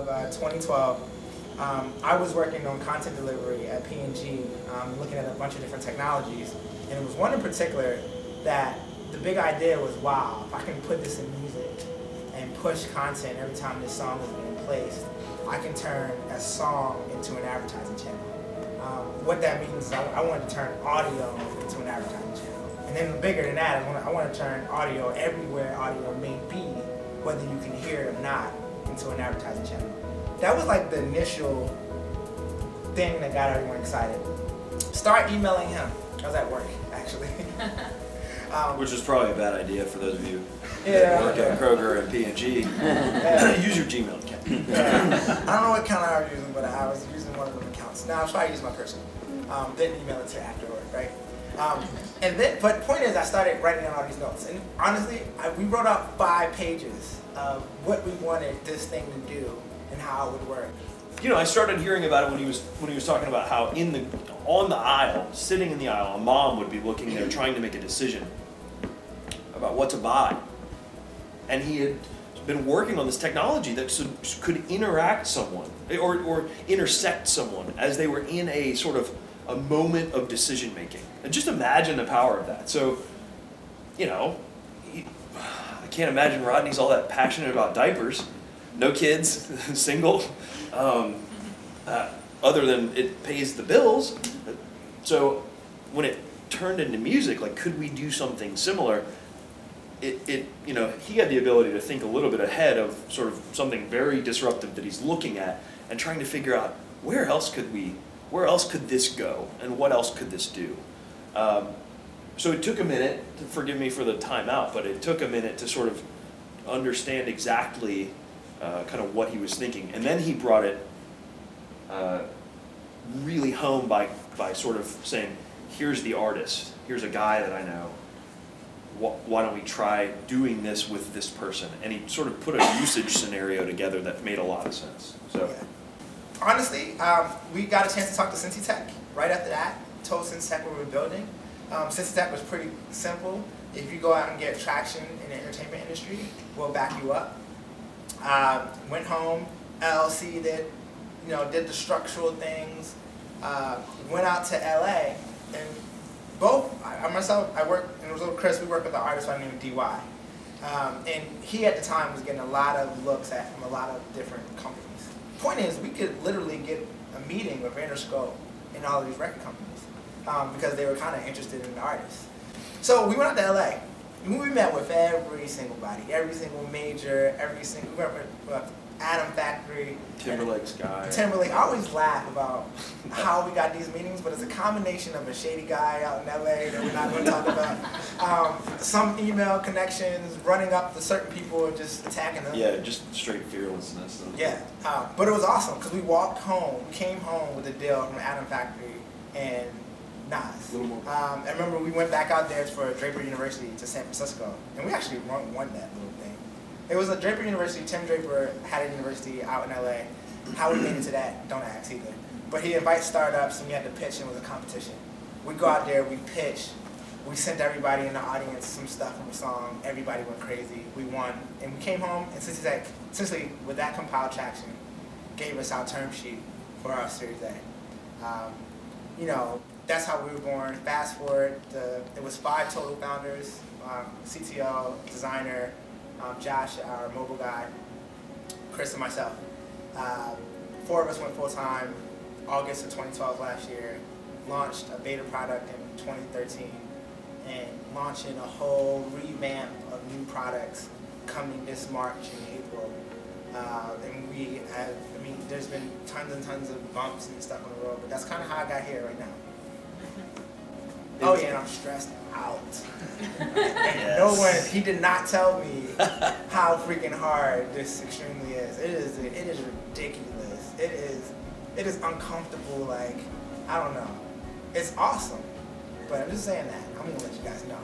of 2012, I was working on content delivery at P&G, looking at a bunch of different technologies, and it was one in particular that the big idea was, wow, if I can put this in music and push content every time this song is being placed, I can turn a song into an advertising channel. What that means is I wanted to turn audio into an advertising channel. And then bigger than that, I want to turn audio everywhere audio may be, whether you can hear it or not, into an advertising channel. That was like the initial thing that got everyone excited. Start emailing him. I was at work, actually. Which is probably a bad idea for those of you that work at Kroger and P&G. Use your Gmail account. I don't know what account I was using, but I was using one of them accounts. Now I'll try to use my personal. Didn't email it to afterward, right? But the point is, I started writing down all these notes, and honestly, we wrote out 5 pages of what we wanted this thing to do and how it would work. You know, I started hearing about it when he was talking about how on the aisle, sitting in the aisle, a mom would be looking there trying to make a decision about what to buy, and he had been working on this technology that could interact someone or intersect someone as they were in a sort of a moment of decision making. And just imagine the power of that. So, you know, I can't imagine Rodney's all that passionate about diapers. No kids, single, other than it pays the bills. So when it turned into music, like, could we do something similar? You know, he had the ability to think a little bit ahead of sort of something very disruptive that he's looking at and trying to figure out where else could this go and what else could this do? So it took a minute, forgive me for the timeout, but it took a minute to sort of understand exactly kind of what he was thinking. And then he brought it really home by sort of saying, here's the artist, here's a guy that I know. Why don't we try doing this with this person? And he sort of put a usage scenario together that made a lot of sense. So, honestly, we got a chance to talk to Cincy Tech right after that. Told Cincy Tech what we were building. Cincy Tech was pretty simple. If you go out and get traction in the entertainment industry, we'll back you up. Went home, LLC did the structural things. Went out to LA, and I work, and it was little Chris, we work with an artist by the name of DY. And he at the time was getting a lot of looks from a lot of different companies. Point is, we could literally get a meeting with Interscope and all of these record companies because they were kind of interested in the artists. So we went out to LA. And we met with every single body, every single major, we went with Adam Factory. Timberlake's guy. Timberlake. I always laugh about how we got these meetings, but it's a combination of a shady guy out in LA that we're not going to talk about. Some email connections, running up to certain people and just attacking them. Yeah, just straight fearlessness. Yeah, but it was awesome because we came home with a deal from Adam Factory and Nas. I remember we went back out there for Draper University to San Francisco, and we actually won that little thing. It was a Draper University. Tim Draper had a university out in LA. How we made it to that, don't ask either. But he invites startups, and we had to pitch, and it was a competition. We go out there, we pitch, we sent everybody in the audience some stuff from the song. Everybody went crazy. We won, and we came home, and essentially with that compiled traction, gave us our term sheet for our Series A. You know, that's how we were born. Fast forward, it was 5 total founders: CTO, designer, Josh, our mobile guy, Chris, and myself. 4 of us went full-time August of 2012 last year, launched a beta product in 2013, and launching a whole revamp of new products coming this March and April. And we have, there's been tons and tons of bumps and stuff on the road, but that's kind of how I got here right now. Oh yeah, and I'm stressed out. Yes. No one, he did not tell me how freaking hard this extremely is. It is ridiculous. It is uncomfortable, like, I don't know. It's awesome, but I'm just saying that. I'm gonna let you guys know.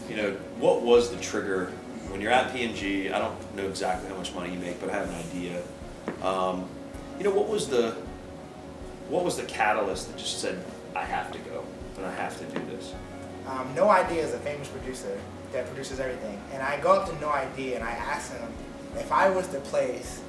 You know, what was the trigger when you're at P&G? I don't know exactly how much money you make, but I have an idea. You know, what was the catalyst that just said, I have to go and I have to do this? No Idea is a famous producer that produces everything, and I go up to No Idea and I ask him if I was to place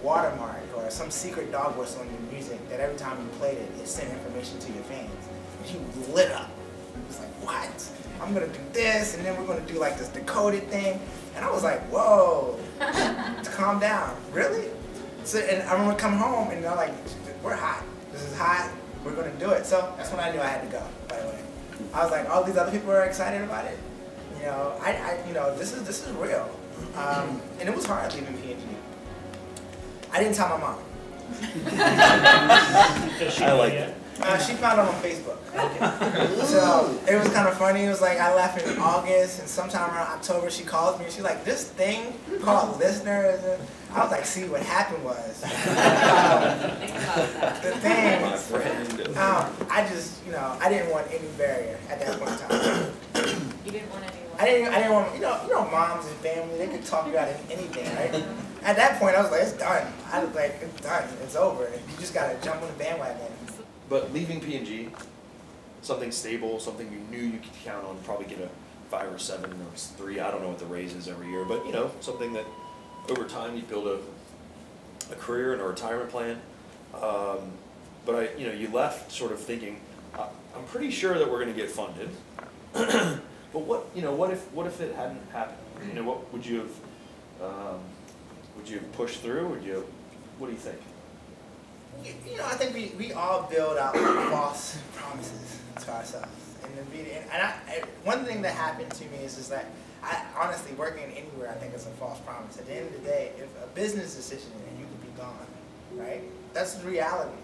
watermark or some secret dog whistle in your music that every time you played it, it sent information to your fans. And he lit up. He was like, what? I'm gonna do this, and then we're gonna do like this decoded thing. And I was like, whoa, calm down, really? So, and I remember coming home and they're like, we're hot. This is hot, we're gonna do it. So that's when I knew I had to go, by the way. I was like, all these other people are excited about it. You know, you know, this is real. And it was hard leaving P&G. I didn't tell my mom. I like it. She found it on Facebook. Okay. So it was kind of funny. It was like I left in August, and sometime around October, she calls me and she's like, "This thing called Lisnr." I was like, "See, what happened was the thing." My friend. I just, you know, I didn't want any barrier at that point in time. You didn't want anyone. I didn't want, you know, moms and family, they could talk about anything, right? At that point, I was like, it's done. I was like, it's done. It's over. You just gotta jump on the bandwagon. But leaving P&G, something stable, something you knew you could count on, probably get a 5 or 7 or 3. I don't know what the raise is every year, but you know, something that over time you build a career and a retirement plan. But you know, you left sort of thinking, I'm pretty sure that we're going to get funded. But what if it hadn't happened? You know, what would you have pushed through? What do you think? You know, I think we all build out false promises to ourselves. And one thing that happened to me is that I honestly, working anywhere, I think is a false promise. At the end of the day, if a business decision and you could be gone, right? That's the reality.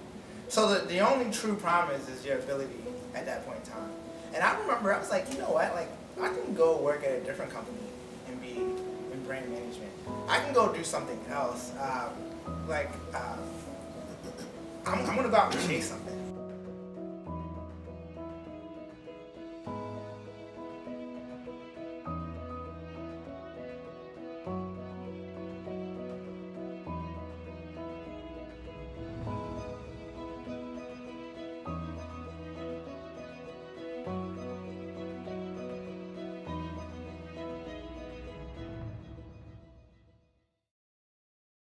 So the only true promise is your ability at that point in time. And I remember I was like, you know what? Like, I can go work at a different company and be in brand management. I can go do something else. I'm gonna go out and chase something.